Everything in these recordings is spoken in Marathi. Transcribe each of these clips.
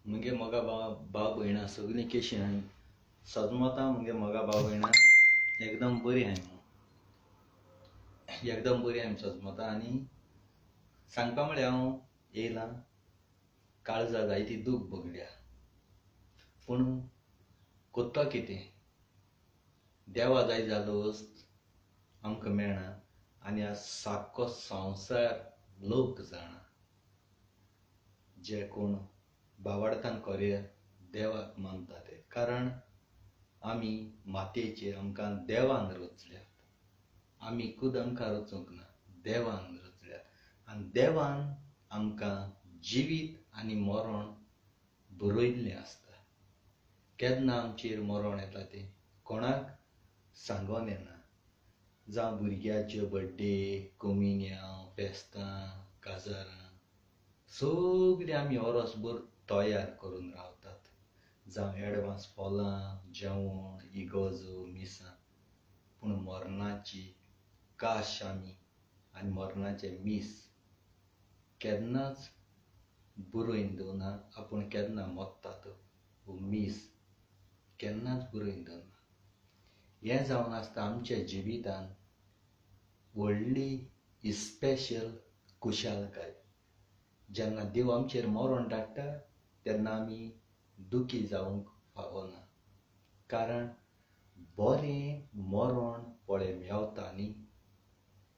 मुगे मोगा भाव भयणां सगळीं केशी आहाय. सजमतां मुगे मोगा भाव भयणां एकदम बरी आहाय. एकदम बरी आहाय सजमतां. आनी सांगपा म्हळ्यार हांव येयलां काळजा जायती दूख भोगल्या, पूण कोत्तो कितें, देवा जाय जालो वस्त आमकां मेळना आनी आज साक्को संवसार लोक जाणा जे कोण भावार्थान खरे देवाक मानता ते. कारण आमी मातयेचेर आमकां देवान रचल्यात. आमी खुद आमकां रचूंक ना, देवान रचल्यात. आनी देवान आमकां जिवीत आनी मरण बरयल्लें आसता. केन्ना आमचेर मरण येता तें कोणाक सांगोन येना. जावं भुरग्याच्यो बड्डे, कम्युन्यांव, फेस्तां, काजारां सगळीं आमी ओरोसभर तयार करून रावतात. जावं एडवान्स फोलां, जेवण, इगोर्जो, मिसां. पूण मरणाची काश आमी आनी मरणाचे मीस केन्नाच बरोवन दवरना. आपूण केन्ना मरता तो मीस केन्नाच बरोवन दवरना. हें जावन आसता आमच्या जिवितान व्हडली स्पेशल खुशालकाय. जेन्ना देव आमचेर मरण धाडटा तेन्ना आमी दुखी जावंक फावना. कारण बरें मरण पळय मेवता न्ही,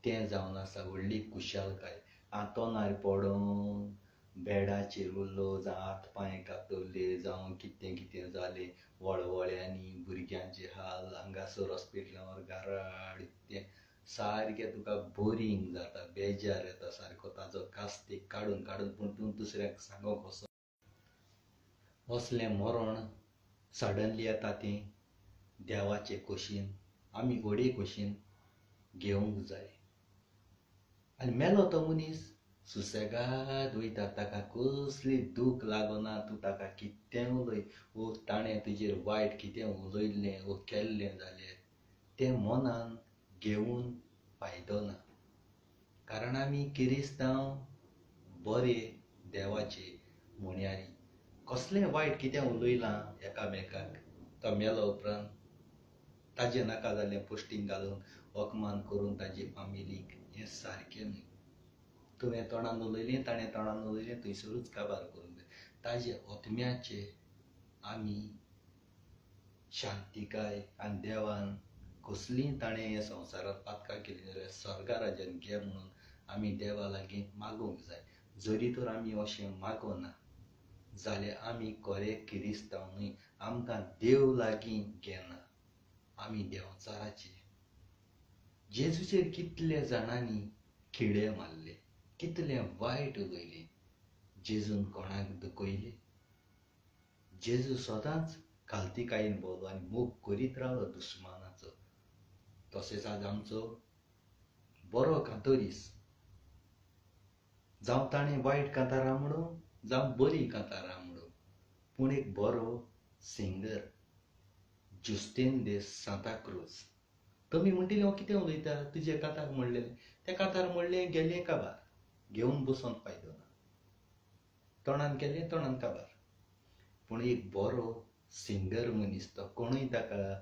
तें जावन आसा व्हडली खुशालकाय. आंतोनार पडोन बॅडाचेर उरलो, जावं हात पांय कातरले, जावं कितें कितें जालें, वळवळ्यांनी भुरग्यांचे हाल, हांगासर हॉस्पिटलांत गाराड, तें सारकें तुका बोरींग जाता, बेजार येता सारको ताचो कास्तीक काडून काडून. पूण तूं दुसऱ्याक सांगोंक वचोन असलें मरण सडनली येता तें देवाचे कुशीन आमी घोडये कुशीन घेवंक जाय. आनी मेलो तो मनीस सुसेगाद वयता, ताका कसली दूख लागना. तूं ताका कितें उलय वो ताणें तुजेर वायट कितें उलयल्लें वो केल्लें जाल्यार तें मनान घेवन फायदो ना. कारण आमी किरिस्तांव बरे देवाचे म्हणयारी. कसलें वायट कितें उलयलां एकामेकाक तो मेलो उपरांत ताजें नाका जाल्लें पोस्टींग घालून अपमान करून ताजे फामिलीक, हें सारकें न्हय. तुवें तोंडान उलयलें, ताणें तोंडान उलयलें, थंयसरूच काबार करूंक जाय. ताजे आत्म्याचे आमी शांतीकाय आनी देवान कसलीं ताणें हे संवसारांत पातकां केलीं जाल्यार स्वर्गा राज्यांत घे म्हणून आमी देवा लागीं मागूंक जाय. जरी तर आमी अशें मागोना जाल्यार आमी खरे किरिस्तांव न्हय. आमकां देव लागीं घेना, आमी देंवचाराचे. जेजूचेर कितले जाणांनी खिळे मारले, कितलें वायट उलयलें. जेजून कोणाक दुखयलें? जेजू सदांच घालतीकायेन भोंवलो आनी मोग करीत रावलो दुस्मानाचो. तशेंच आज आमचो बरो कांतोरीस, जावं ताणें वायट कांतारां म्हणूं जावं बरी कांतारां म्हणूं, पूण एक बरो सिंगर जुस्तीन दे सांता क्रूज. तुमी म्हणटलीं हांव कितें उलयता, तुजे कांतार म्हणलेलें. तें कांतार म्हणलें गेलें काबार, घेवन बसोन फायदो ना. तोंडान केलें तोंडान काबार. पूण एक बरो सिंगर मनीस तो कोणूय ताका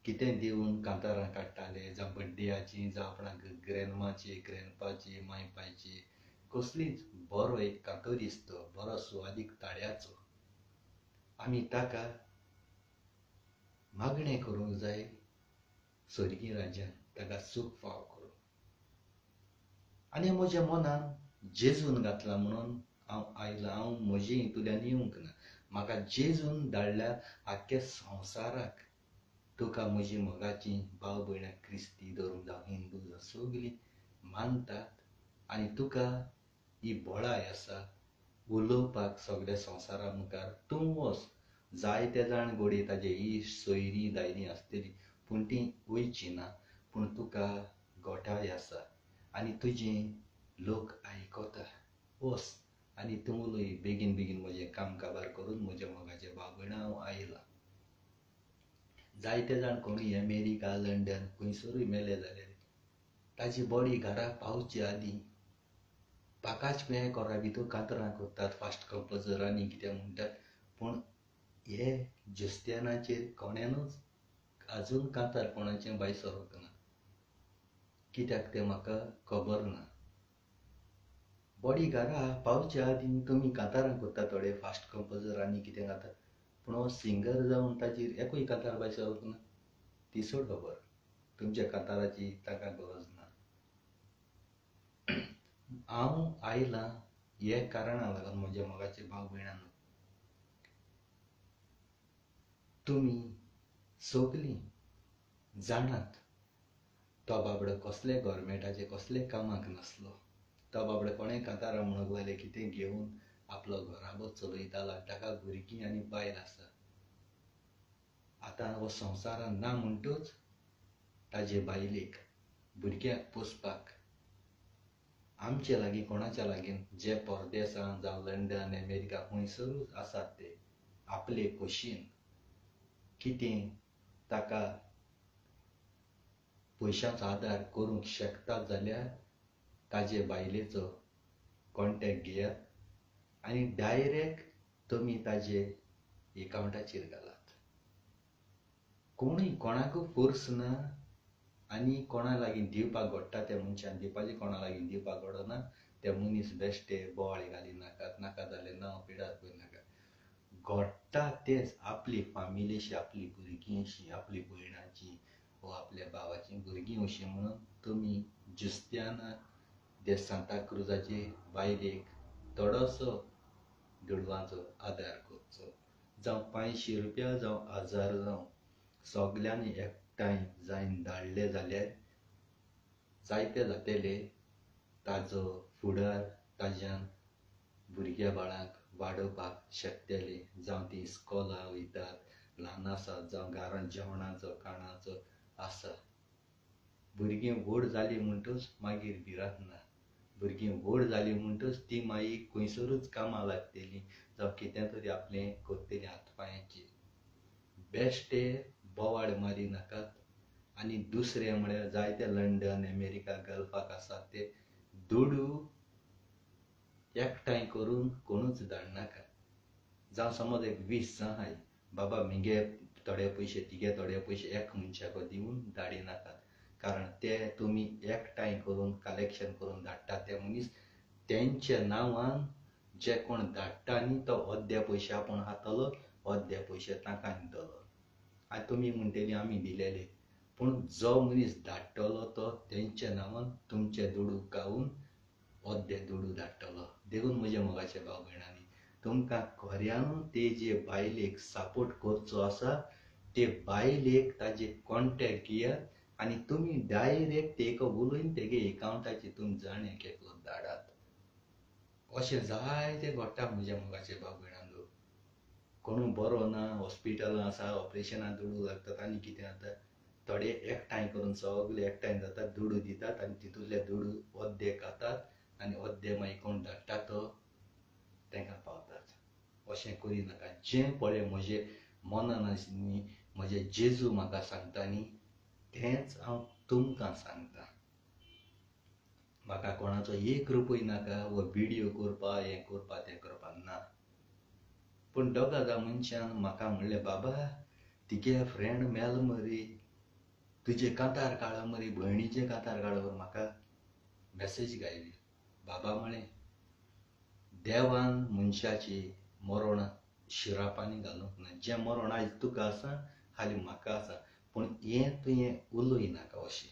कितें दिवन कांतारां काडटाले, जावं बड्डेयाचीं, जावं आपणाक ग्रॅनमाची, ग्रॅनपाची, मायपाची, कसलीच बरो एक कांतोरीस तो, बरो सुवादीक ताळ्याचो. आमी ताका मागणें करूंक जाय स्वर्गीय राज्यांत ताका सूख फाव करूंक. आनी म्हज्या मनान जेजून घातला म्हणून हांव आयलां. हांव म्हजे हितूंतल्यान येवंक ना. म्हाका जेजून धाडल्यार आख्ख्या संवसाराक तुका म्हजी मोगाचीं भाव भयणां क्रिस्ती धर्म जावं हिंदू जावं सगळीं मानतात. आनी तुका ही बळाय आसा उलोवपाक सगळ्या संवसारा मुखार. तूं वच, जायते जाण घोडये ताजे इश्ट सोयरीं दायलीं आसतलीं, पूण तीं वयचीं ना. पूण तुका गोठाय आसा आनी तुजें लोक आयकता. वच आनी तूं उलय बेगीन बेगीन म्हजें काम काबार करून म्हज्या मोगाचे भाव भयणां हांव आयलां. जायते जाण कोणूय अमेरिका, लंडन खंयसरूय मेले जाल्यार ताजी बॉडी घरा पावचे आदीं पाकाच पे कोरा भितर कांतरां करतात, फास्ट कंपोजर आनी कितें म्हणटात. पूण हे जुस्त्यानाचेर कोण्यानूच आजून कांतारपणाचें भायर सरोंक ना. कित्याक तें म्हाका खबर ना. बॉडीगार्डा पावच्या आदीं तुमी कांतारां कोत्ता थोडे फास्ट कंपोजर आनी कितें घालता, पूण हो सिंगर जावन ताचेर एकूय कांतार भायर सरोंक ना. ती सोड खबर, तुमच्या कांताराची ताका गरज ना. हांव आयलां हे कारणां लागून म्हज्या मोगाचे भाव भयणांनो, तुमी सगलीं जाणात तो बाबडो कसले गव्हर्मेंटाचे कसले कामाक नासलो. तो बाबडो कोणें कांतारां म्हणूंक लागलें कितें घेवन आपलो घराबो चलयतालो. ताका भुरगीं आनी बायल आसा. आतां हो संवसारान ना म्हणटूच ताजे बायलेक भुरग्याक पोसपाक आमचे लागीं कोणाच्या लागीं जे परदेसांत जावं लंडन अमेरिका खंयसरूच आसात ते आपले खोशेन कितें ताका पयशांचो आदार करूंक शकतात जाल्यार ताजे बायलेचो कॉन्टेक्ट घेयात आनी डायरेक्ट तुमी ताजे एकावंटाचेर घालात. कोणूय कोणाकूय फोर्स ना आनी कोणा लागीं दिवपाक घडटा त्या मनशान दिवपाचें, कोणा लागीं दिवपाक घडना ते मनीस बेश्टे बोवाळे घाली नाकात. नाका जाल्यार नांव पिडार करिनाका. घडटा तेच आपली फामिलीशी, आपली भुरगीं अशीं, आपली भयणाची वा आपल्या भावाची भुरगीं अशीं म्हणून तुमी जुस्त्याना ते सांताक्रुजाचे बायलेक थोडोसो दुडवांचो आदार करचो. जावं 500 रुपया जावं 1000 जावं सगल्यांनी एकठांय जायन धाडले जाल्यार जायते जातले. ताजो फुडार ताज्यान भुरग्या बाळांक वाडोवपाक शकतले. जावं ती इस्कॉला वयतात, ल्हान आसात, जावं घरांत जेवणाचो खाणाचो आसा. भुरगीं व्हड जालीं म्हणटूच मागीर भिरांत ना. भुरगीं व्हड जालीं म्हणटूच ती मागीर खंयसरूच कामां लागतलीं जावं कितें तरी आपलें करतलीं हातपांयाचेर. बेश्टे बोवाळ मारी नाकात. आनी दुसरें म्हळ्यार जायते लंडन अमेरिका गल्फाक आसात ते दुडू एकठांय करून कोणूच धाडनाका. जावं समज एक 20 जाण आहाय, बाबा मिगे थोडे पयशे तिगे थोडे पयशे एक मनशाक दिवन धाडिनाकात. कारण ते तुमी एकठांय करून कलेक्शन करून धाडटात ते मनीस तेंच्या नांवान जे कोण धाडटा न्ही तो अर्दे पयशे आपूण खातलो, अर्दे पयशे ताका दितलो. आनी तुमी म्हणटलीं आमी दिलेले, पूण जो मनीस धाडटलो तो तेंच्या नांवान तुमचे दुडू कावून अर्दे दुडू धाडटलो. देखून म्हज्या मोगाचे भाव भयणांनी, तुमकां खऱ्यानूच तेजे बायलेक सपोर्ट करचो आसा, ते बायलेक ताजे कॉन्टेक्ट घेयात आनी तुमी डायरेक्ट तेका उलोवन तेगे एकावंटाचेर तुमी जाण एक एकलो धाडात. अशें जायते घडटा म्हज्या मोगाचे भाव भयणांनो. कोणूय बरो ना, हॉस्पिटलां आसा, ऑपरेशनाक दुडू लागतात आनी कितें जाता, थोडे एकठांय करून सगळे एकठांय जातात, दुडू दितात आनी तितूंतले दुडू अर्दे खातात आनी अर्दे मागीर कोण धाडटा तो तांकां पावतात. अशें करिनाका. जें पळय म्हजे मनान न्ही, म्हजे जेजू म्हाका सांगता न्ही, तेंच हांव तुमकां सांगता. म्हाका कोणाचो 1 रुपय नाका वो विडियो करपा हें करपा तें करपा ना. पूण दोगादा मनशान म्हाका म्हणलें, बाबा तिगे फ्रेंड मेलो मरे, तुजे कांतार काडा मरे, भयणीचे कांतार काडा मरे. म्हाका मॅसेज घायली. बाबा म्हळें, देवान मनशाची मरण शिरापांनी घालूंक ना. जें मरण आयज तुका आसा खाली म्हाका आसा, पूण हें तुवें उलोय नाका. अशें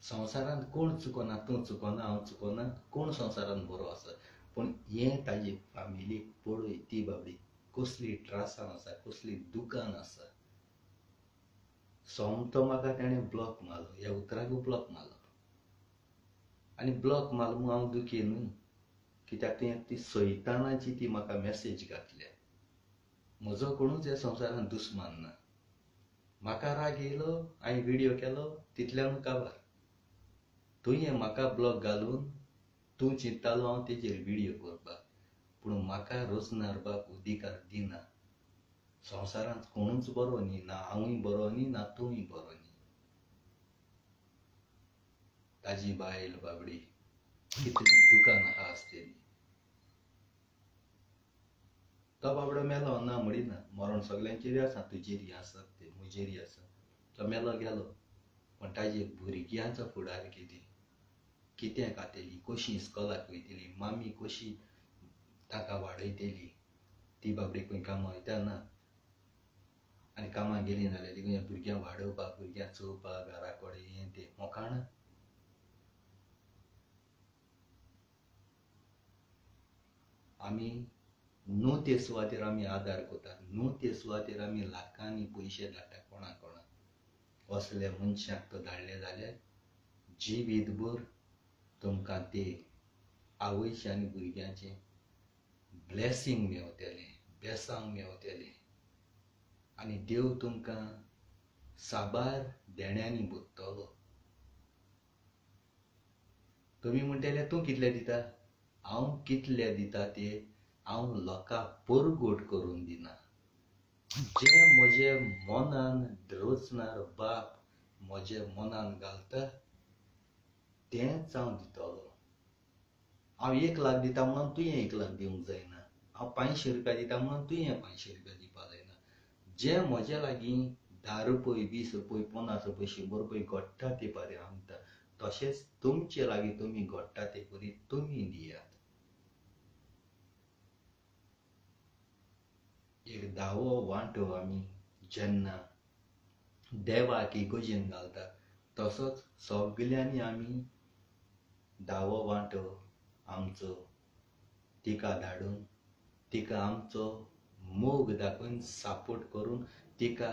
संवसारांत कोण चुकोना, तूं चुकोना, हांव चुकोना, कोण संवसारांत बरो आसा, पूण हें ताजी फामिलीक पळय ती बाबडी कसली त्रासान आसा, कसली दुकान आसा. सोमतो म्हाका ताणें ब्लॉक मारलो, ह्या उतराकूय ब्लॉक मारलो. आनी ब्लॉक मारलो म्हूण हांव दुखी न्हय, कित्याक ती सैतानाची ती म्हाका मॅसेज घातल्या. म्हजो कोणूच ह्या संवसारांत दुस्मान ना. म्हाका राग येयलो, हांवें विडियो केलो, तितल्यान काबार. तुवें म्हाका ब्लॉक घालून तूं चिंत्तालो हांव तेजेर विडियो करपाक, पूण म्हाका रोजनारपाक अधिकार दिना. संवसारांत कोणूच बरो न्ही, ना हांवूय बरो न्ही, ना तूंय बरो न्ही. ताजी बायल बाबडी कितली दुकान आहा आसतली. तो बाबडो मेलो ना म्हणिना, मरण सगल्यांचेर आसा, तुजेरी आसा ते म्हजेरी आसा. तो मेलो गेलो, पण ताजे भुरग्यांचो फुडार कितें खातेली, कशी इस्कॉलाक वयतली, मामी कशी ताका वाडयतली, ती बाबडी खंय कामां वयता ना. आनी कामां गेली जाल्यार ती भुरग्यां वाडोवपाक, भुरग्यां चोवपाक, घरा कडेन हें तें मोखाणा. आमी न्हू ते सुवातेर आमी आदार कोतात, न्हू ते सुवातेर आमी लाखांनी पयशे धाडटा कोणाक असल्या मनशाक तो धाडले जाल्यार जिवीतभर तुमकां ते आवयचे आनी भुरग्यांचे ब्लेसींग मेवतलें, बेसांव मेवतलें. आनी देव तुमकां साबार देण्यांनी भोगतलो. तुमी म्हणटले तूं कितले दिता? हांव कितले दिता ते हांव लोकांक परगोट करून दिना. जे म्हजे मनान रोचणार बाप म्हजे मनान घालता तेंच हांव दितलो. हांव 1 लाख दिता म्हणून तुवें 1 लाख दिवंक जायना. हांव 500 रुपया दिता म्हणून तुवें 500 रुपया दिवपाक जायना. जे म्हजे लागीं 10 रुपये, 20 रुपये, 50 रुपये, 100 रुपये घडटा ते परेन हांव दिता. तशेंच तुमचे लागीं तुमी घडटा ते परी तुमी दियात. एक 10वो वांटो आमी जेन्ना देवाक इगोजेन घालता, तसोच सगल्यांनी आमी 10वो वांटो आमचो तिका धाडून, तिका आमचो मोग दाखोवन, सपोर्ट करून, तिका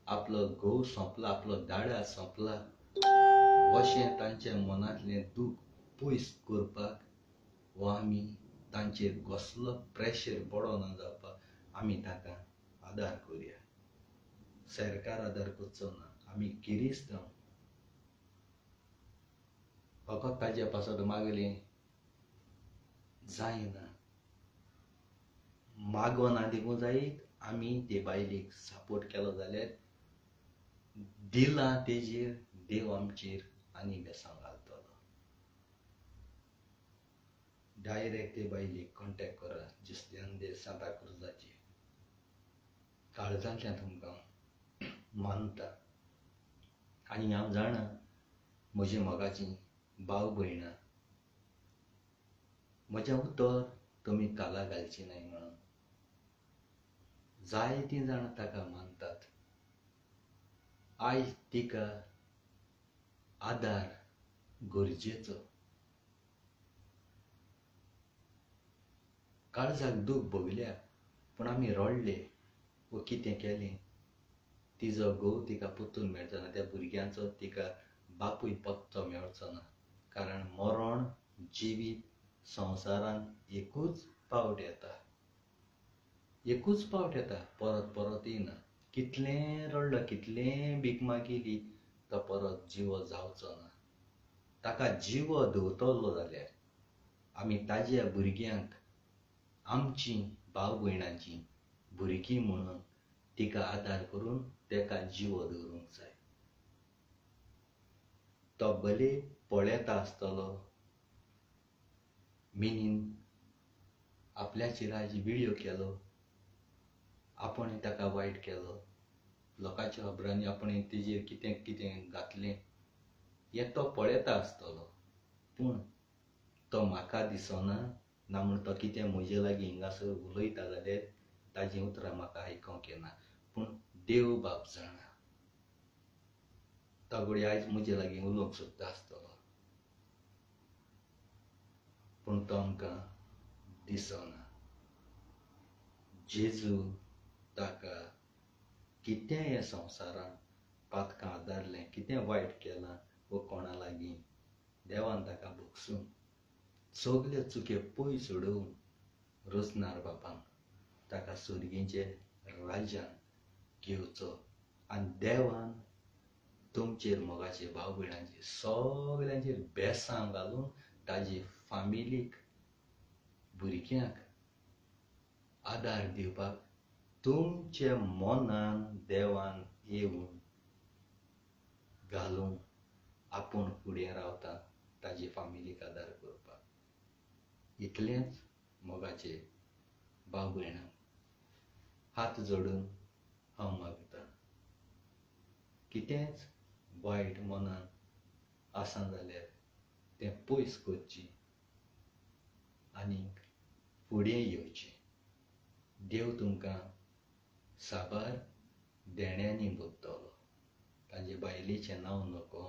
आपलो घोव सोंपला, आपलो दाडा सोंपला अशें तांच्या मनांतलें दूख पयस करपाक वो आमी तांचेर कसलो प्रेशर पडोना जावपाक आमी ताका आदार करुया. सरकार आदार करचो ना, आमी किरिस्तांव फकत ताजे पासत मागलें जायना. मागोना दिवूं जायत. आमी ते बायलेक सपोर्ट केलो जाल्यार दिलां तेजेर देव आमचेर आनी बेसांव घालतलो. डायरेक्ट ते बायलेक कॉन्टेक्ट करा, जिसल्यान दे सांता क्रुजाचेर. काळजांतल्यान तुमकां मानता. आनी हांव जाणा म्हजे मोगाचीं भाव भयणां, म्हजें उतर तुमी काला घालची नाय म्हणून. जायतीं जाणां ताका मानतात. आयज तिका आदार गरजेचो. काळजाक दूख भोगल्या, पूण आमी रडले वो कितें केलें. तिजो घोव तिका परतून मेळचो ना, त्या भुरग्यांचो तिका बापूय पत्तो मेळचो ना. कारण मरण जिवीत संवसारान एकूच पावट येता, एकूच पावट येता, परत परत येना. कितलें रडलो, कितलें भीक मागिली, तो परत जिवो जावचो ना. ताका जिवो दवरतलो जाल्यार आमी ताज्या भुरग्यांक आमचीं भाव भयणांचीं भुरगीं म्हणून तिका आदार करून तेका जिवो दवरूंक जाय. तो भले पळेता आसतलो, मिनीन आपल्याचेर आज व्हिडिओ केलो, आपण ताका वायट केलो, लोकांच्या खबरांनी आपण तेजेर कितें कितें घातलें हें तो पळेता आसतलो. पूण तो म्हाका दिसना ना म्हूण तो कितें म्हजे लागीं हिंगासर उलयता जाल्यार ताजीं उतरां म्हाका आयकोंक येना. पूण देव बाब जाणा. तो घडये आयज म्हजे लागीं उलोवंक सोदता आसतलो, पूण तो आमकां दिसना. जेजू ताका कितें हे संवसारान पातकां आदारलें, कितें वायट केलां वो कोणा लागीं देवान ताका भोगसून सगल्यो चुके पयस उडोवन रोचणार बापान ताका सुरगेचे राज्यान घेवचो. आनी देवान तुमचेर मोगाचे भाव भयणांचेर सगल्यांचेर बेसांव घालून ताजे फामिलीक, भुरग्यांक आदार दिवपाक तुमचे मनान देवान येवन घालून आपूण फुडें रावता ताजे फामिलीक आदार करपाक. इतलेंच मोगाचे भाव भयणां. हात जोडून हांव मागतां, कितेंच वायट मनान आसा जाल्यार तें पयस करचें आनीक फुडें येवचें. देव तुमकां साबार देण्यांनी भरतलो. ताजे बायलेचें नांव नको,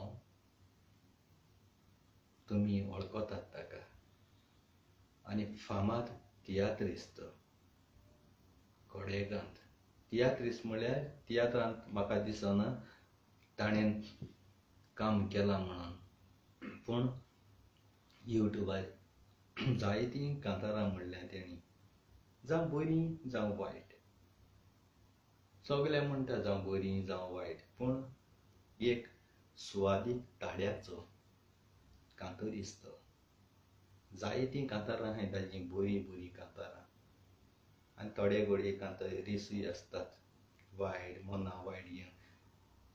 तुमी वळखतात ताका. आनी फामाद तियात्रिस्त कोडेगांत. तियात्रिस्त म्हळ्यार तियात्रांत म्हाका दिसना ताणें काम केलां म्हणून, पूण युट्यूबार जायतीं कांतारां म्हणल्यां तेणी, जावं बरीं जावं वायट. सगळे म्हणटा जावं बरीं जावं वायट, पूण एक सुवादीक ताड्याचो कांतरिस्त. जायतीं कांतारां आहाय ताजीं बरीं बरीं कांतारां, आनी थोडे घोडये कांतरिसूय आसतात वायट, मना वायट घेवन.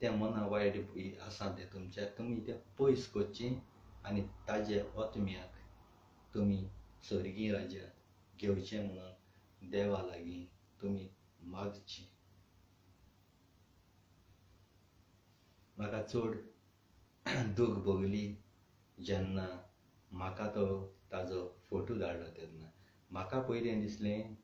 त्या मना वायट आसा ते तुमच्या, तुमी ते पयस करचें आनी ताजे आत्म्याक तुमी सर्गी राज्यांत घेवचें म्हणून देवा लागीं तुमी मागचें. म्हाका चड दूख भोगली जेन्ना म्हाका तो ताजो फोटो धाडलो तेन्ना. म्हाका पयलें दिसलें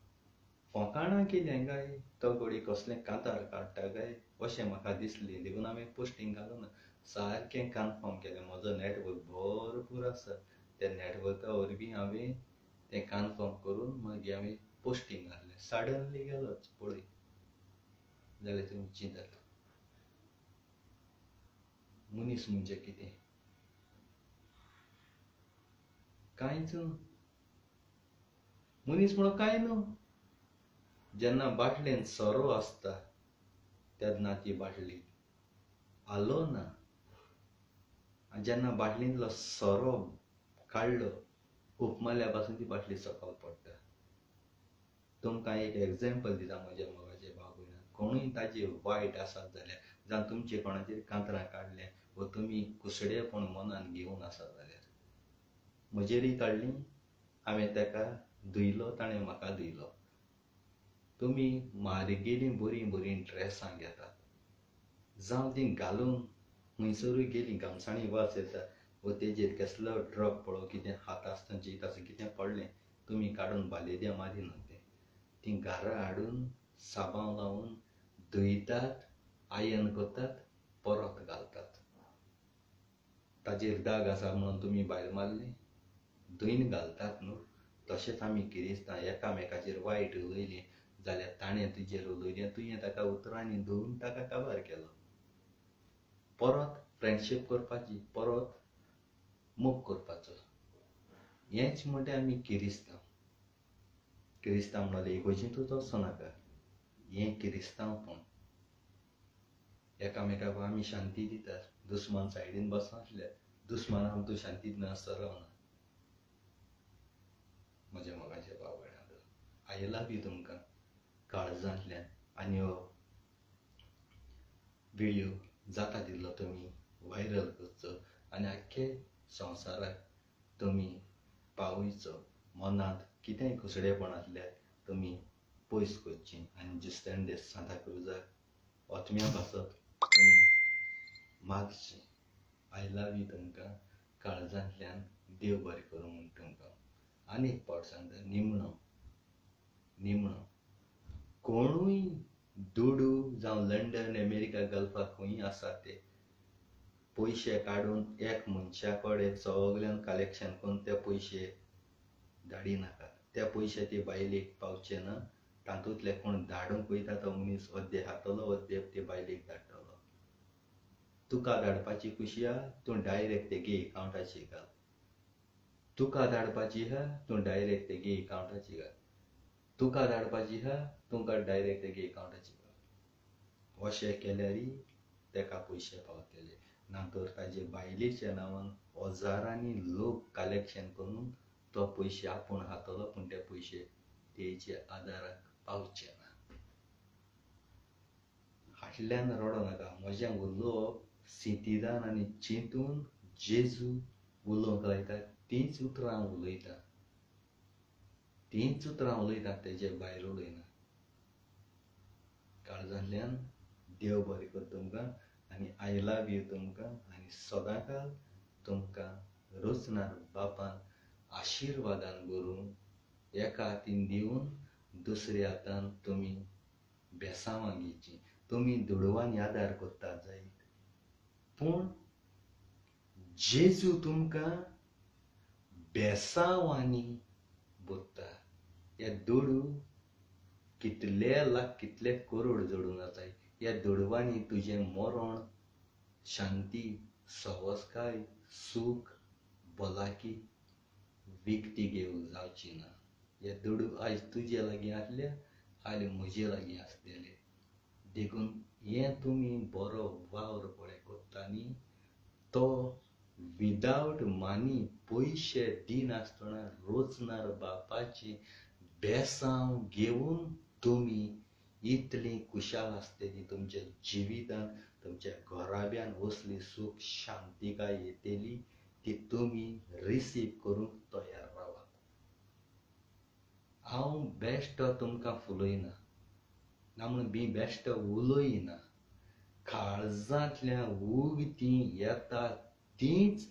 फोकाणां केल्या काय, तो घोडी कसलें कांतार काडटा काय अशें म्हाका दिसलें. देखून हांवें पोस्टींग घालूं ना. सारकें कन्फर्म केलें, म्हजो नेटवर्क भरपूर आसा. त्या नेटवर्का वरवीं हांवें तें कन्फर्म करून मागीर हांवें पोस्टींग घातलें. सडनली गेलोच पळय जाल्यार तुमी चिंतात मनीस म्हणजे कितें? कांयच न्हू. मनीस म्हणून कांय न्हू. जेन्ना बाटलेन सोरो आसता तेन्ना ती बाटली आलो ना. जेन्ना बाटलींतलो सोरो काडलो उपमाल्या पासून ती बाटली सकयल पडटा. तुमकां एक एग्जांपल दिता म्हज्या मोगाचे भाव भयणां. कोणूय ताजेर वायट आसात जाल्यार, जावं तुमचे कोणाचेर कांतरां काडल्या वा तुमी कुसडेपण मनान घेवन आसात जाल्यार, म्हजेरूय काडलीं, हांवें ताका धुयलो, ताणें म्हाका धुयलो. तुमी म्हारगेलीं बरीं बरीं ड्रेसां घेतात, जावं तीं घालून खंयसरूय गेलीं घमसाणी वास येता वा तेजेर कसलो ड्रॉप पळो, कितें हात आसतना जेयता आसतना कितें पडलें, तुमी काडून बालयेद्या मारिनात तें. तीं घरा हाडून साबाव लावन धुयतात, आयन करतात, परत घालतात. ताजेर दाग आसा म्हणून तुमी भायर मारलें, धुयन घालतात न्हू. तशेंच आमी किरिस्तांव एकामेकाचेर वायट उलयलें जाल्यार ताणें तुजेर उलयलें, तुवें ताका उतरांनी धुवन ताका काबार केलो. परत फ्रेंडशीप करपाची, परत मोग करपाचो. हेंच म्हणटा आमी किरिस्तांव. किरिस्तांव म्हणल्यार इगोर्जींतूच वचूं नाका. हें किरिस्तांवपण. एकामेकाक आमी शांती दितात. दुस्मान सायडीन बसूं आसल्यार दुस्माना आमकां शांती दिना असो रावना. म्हज्या मोगाचे भाव भयणां, आय लव यू तुमकां काळजांतल्यान. आनी हो व्हिडियो जाता तितलो तुमी व्हायरल करचो आनी आख्खे संवसाराक तुमी पावयचो. मनांत कितेंय कुसडेपण आसल्यार तुमी पयस करचें आनी जिस्तान दे सांता क्रुजाक ओतम्या पासत तुमी मागचें. आय लव यू तुमकां काळजांतल्यान. देव बरें करूं म्हूण तुमकां आनी एक पावट सांगता. निमणो कोणूय दुडू जावं लंडन, अमेरिका, गल्फाक खंय आसा ते पयशे काडून एक मनशा कडेन सगळ्यान कलेक्शन करून ते पयशे धाडिनाकात. त्या पयशे ते बायलेक पावचे ना. तातूंतले कोण धाडूंक वयता तो मनीस अर्दे खातलो, अर्दे ते बायलेक धाडटलो. तुका धाडपाची खुशी आहा, तूं डायरेक्ट तेगे एकावंटाचेर घाल. तुका धाडपाची आहा, तूं डायरेक्ट तेगे एकावंटाचेर घाल. तुका धाडपाची आहा, तुका डायरेक्ट तेगे एकावंटाचेर घाल. अशें केल्यारय तेका पयशे पावतले. नातर ताजे बायलेच्या नांवान हजारांनी लोक कलेक्शन करून तो पयशे आपूण खातलो, पूण ते पयशे तेचे आदाराक पावचे ना. फाटल्यान रडो नाका. म्हजें उलोवप सिटीदान आनी चिंतून जेजू उलोवंक लायता तींच उतरां हांव उलयतां. तींच उतरां उलयतां, तेजे भायर उलयना. काळजांतल्यान देव बरें कर तुमकां आनी आय लव यू तुमकां आनी सदांकाळ तुमकां रोचणार बापान आशिर्वादान भरून एका हातीन दिवन दुसऱ्या हातान तुमी बेसांवां घेवची. तुमी दुडवांनी आदार कोत्ता जायत पूण जेजू तुमकां बेसांवांनी बोत्ता. हे दुडू कितले लाख कितले करोड जोडून आसाय. ह्या दुडवांनी तुजें मरण शांती सवस्काय सूख भलायकी विकती घेवंक जावची ना. हे दुडू आयज तुजे लागीं आसल्या फाल्यां म्हजे लागीं आसतले. देखून हें तुमी बरो वावर पळय कोत्ता न्ही तो विदावट मानी पयशे दिनासतना रोचणार बापाची बेसांव घेवन तुमी इतली कुशाल आसतली तुमच्या जिवितान तुमच्या घोराब्यान वसली सूख शांतिकाय येतली ती तुमी रिसीव करूंक तयार रावात. हांव बेश्टो तुमकां फुलयना ना म्हणून बेश्टो उलयना. काळजांतल्या उगतीं येता तींच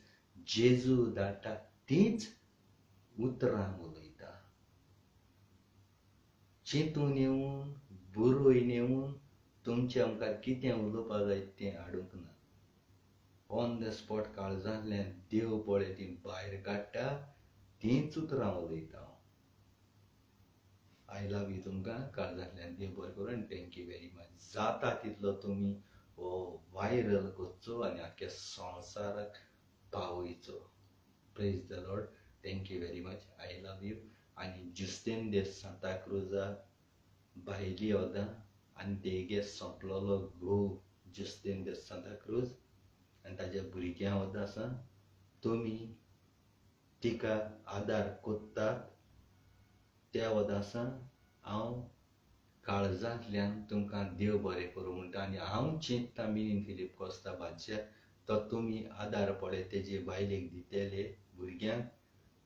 जेजू धाडटा तींच उतरां उलयता. चिंतून येवन बरोवन येवन तुमच्या मुखार कितें उलोवपा जाय तें हाडूंक ना. ऑन द स्पॉट काळजांतल्यान देव पळय ती भायर काडटा तींच उतरां उलयता हांव. आय लव यू तुमकां काळजांतल्यान देव बरें करूं आनी थँक्यू वेरी मच. जाता तितलो तुमी हो वायरल करचो आनी आख्या संवसाराक पावयचो. Praise the lord. Thank you very much. I love you. आनी जुस्तीन दे सांता क्रुजा भायली वोदा आनी तेगे सोंपलोलो घोव जुस्तीन दे सांता क्रूज आनी ताज्या भुरग्यां वोदा आसा तुमी तिका आदार कोत्तात त्या वोदा आसा हांव काळजांतल्यान तुमकां देव बरें करूं म्हणटा. आनी हांव चिंतता मिलींद फिलीप कोस्ता बादशाह तो तुमी आदार पळय तेजे बायलेक दितेले भुरग्यांक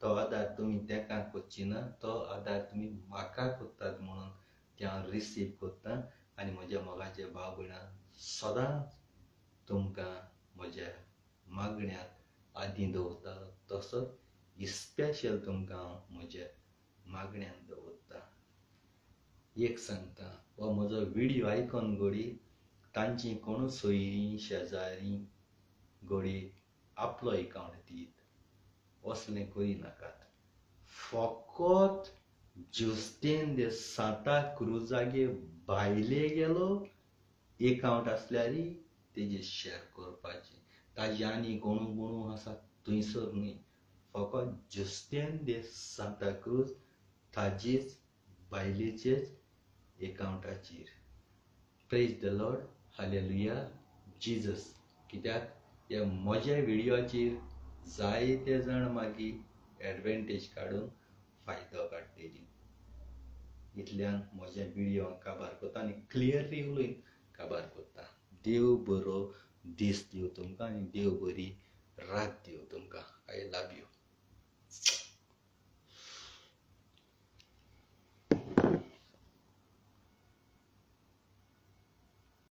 तो आदार तुमी तेका कोत्ची ना तो आदार तुमी म्हाका कोत्तात म्हणून ते हांव रिसीव कोत्तां. आनी म्हज्या मोगाचे भाव भयणां सदांच तुमकां म्हज्या मागण्यांत आदीं दवरता तसोच इस्पेशल तुमकां हांव म्हज्या मागण्यांत दवरता. एक सांगता हो म्हजो व्हिडियो आयकोन घोडी तांची कोण सोयरीं शेजारी घोडी आपलो अकावंट दीत असलें करिनाकात. फकत जुस्तीन दे सांता क्रुजागे भायले गेलो अकावंट आसल्यार तेजे शेअर करपाचें. ताजे आनी कोणू कोणू आसा थंयसर न्ही फकत जुस्तीन दे सांता क्रूज ताजेच बायलेचेच अकावंटाचेर. Praise the lord. Hallelujah. Jesus. कित्याक ह्या म्हज्या व्हिडियोचेर जायते जाण मागीर एडवांटेज काडून फायदो काडटलीं. इतल्यान म्हज्या व्हिडियोक काबार कोत्ता आनी क्लियरली उलयन काबार कोत्ता. देव बरो दीस दिवं तुमकां आनी देव बरी रात दिवं तुमकां. I love you.